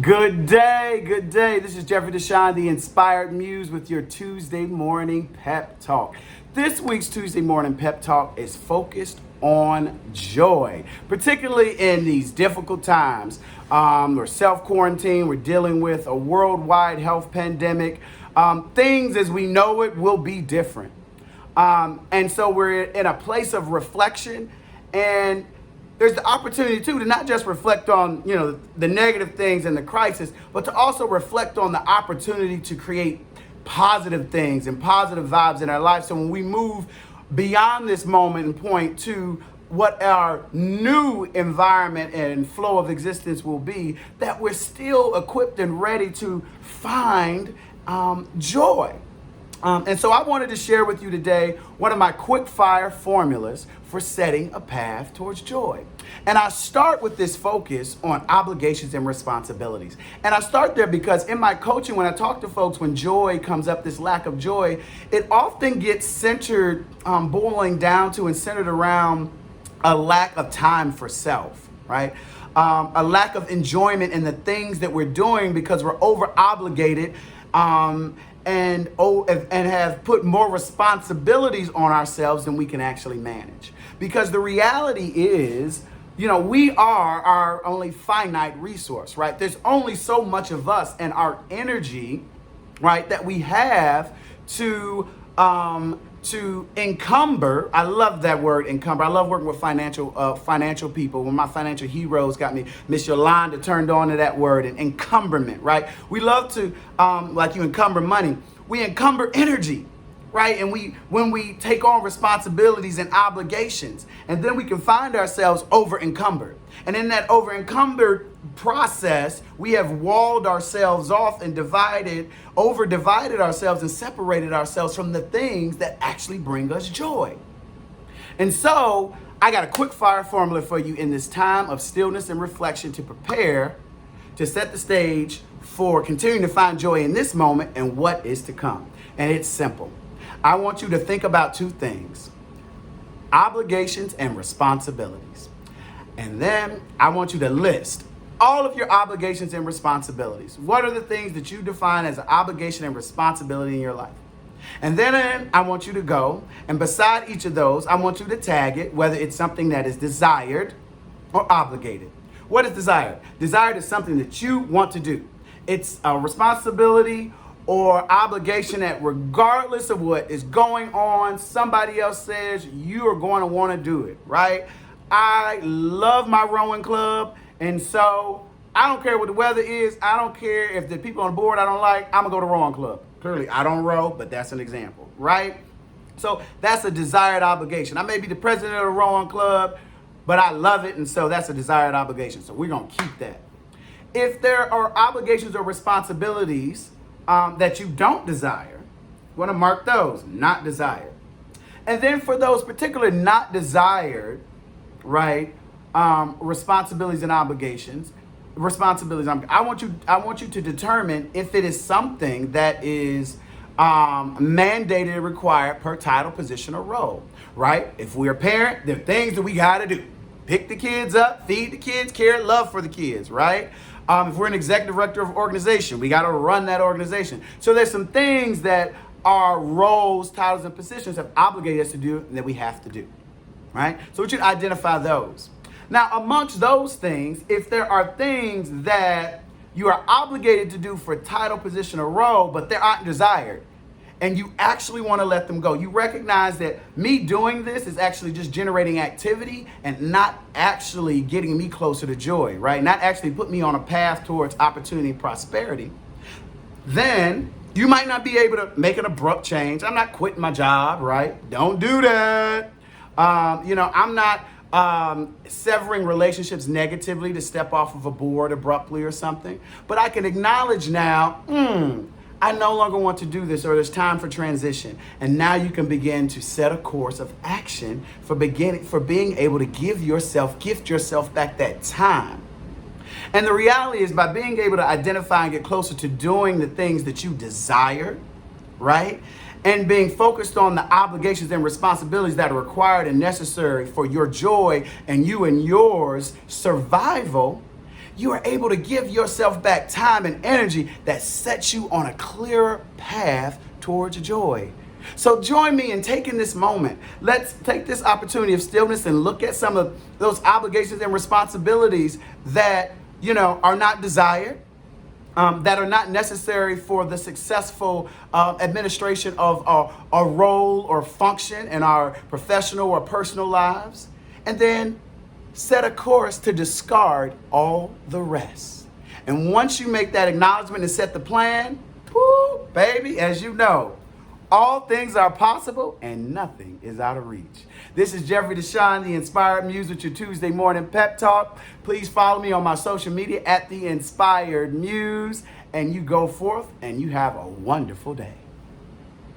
Good day, good day. This is Jeffrey DeShawn, the Inspired Muse, with your Tuesday morning pep talk. This week's Tuesday morning pep talk is focused on joy, particularly in these difficult times. We're self-quarantine, we're dealing with a worldwide health pandemic. Things as we know it will be different. And so we're in a place of reflection, and there's the opportunity too to not just reflect on, the negative things and the crisis, but to also reflect on the opportunity to create positive things and positive vibes in our life. So when we move beyond this moment and point to what our new environment and flow of existence will be, that we're still equipped and ready to find joy. And so I wanted to share with you today one of my quick fire formulas for setting a path towards joy. And I start with this focus on obligations and responsibilities. And I start there because in my coaching, when I talk to folks, when joy comes up, this lack of joy, it often gets centered, boiling down to and centered around a lack of time for self, right? A lack of enjoyment in the things that we're doing because we're over obligated. And have put more responsibilities on ourselves than we can actually manage. Because the reality is, we are our only finite resource, right? There's only so much of us and our energy, right, that we have to encumber. I love that word, encumber. I love working with financial people. When my financial heroes got me, Miss Yolanda turned on to that word, and encumberment, right? We love to, like you encumber money, we encumber energy, right? And when we take on responsibilities and obligations, and then we can find ourselves over encumbered. And in that over encumbered process, we have walled ourselves off and over divided ourselves and separated ourselves from the things that actually bring us joy. And so I got a quick fire formula for you in this time of stillness and reflection to prepare to set the stage for continuing to find joy in this moment and what is to come. And it's simple. I want you to think about two things: obligations and responsibilities. And then I want you to list all of your obligations and responsibilities. What are the things that you define as an obligation and responsibility in your life? And then I want you to go, and beside each of those, I want you to tag it, whether it's something that is desired or obligated. What is desired? Desired is something that you want to do. It's a responsibility or obligation that regardless of what is going on, somebody else says you are going to want to do it, right? I love my rowing club, and so I don't care what the weather is. I don't care if the people on the board I don't like, I'm going to go to rowing club. Clearly, I don't row, but that's an example, right? So that's a desired obligation. I may be the president of the rowing club, but I love it, and so that's a desired obligation. So we're going to keep that. If there are obligations or responsibilities that you don't desire, you want to mark those, not desired. And then for those particular not desired, right, responsibilities and obligations, I want you to determine if it is something that is mandated and required per title, position, or role, right? If we're a parent, there are things that we got to do. Pick the kids up, feed the kids, care, love for the kids, right? If we're an executive director of an organization, we got to run that organization. So there's some things that our roles, titles, and positions have obligated us to do and that we have to do, right? So we should identify those. Now, amongst those things, if there are things that you are obligated to do for title, position, or role, but they aren't desired, and you actually want to let them go, you recognize that me doing this is actually just generating activity and not actually getting me closer to joy, right? Not actually put me on a path towards opportunity and prosperity, then you might not be able to make an abrupt change. I'm not quitting my job, right? Don't do that. I'm not severing relationships negatively to step off of a board abruptly or something. But I can acknowledge now, I no longer want to do this, or there's time for transition. And now you can begin to set a course of action for being able to gift yourself back that time. And the reality is, by being able to identify and get closer to doing the things that you desire, right? And being focused on the obligations and responsibilities that are required and necessary for your joy and you and yours survival, you are able to give yourself back time and energy that sets you on a clearer path towards joy. So join me in taking this moment. Let's take this opportunity of stillness and look at some of those obligations and responsibilities that, are not desired, that are not necessary for the successful administration of a role or function in our professional or personal lives. And then set a course to discard all the rest. And once you make that acknowledgement and set the plan, whoo, baby, as you know, all things are possible and nothing is out of reach. This is Jeffrey DeShawn, the Inspired Muse, with your Tuesday morning pep talk. Please follow me on my social media at the Inspired Muse, and you go forth and you have a wonderful day.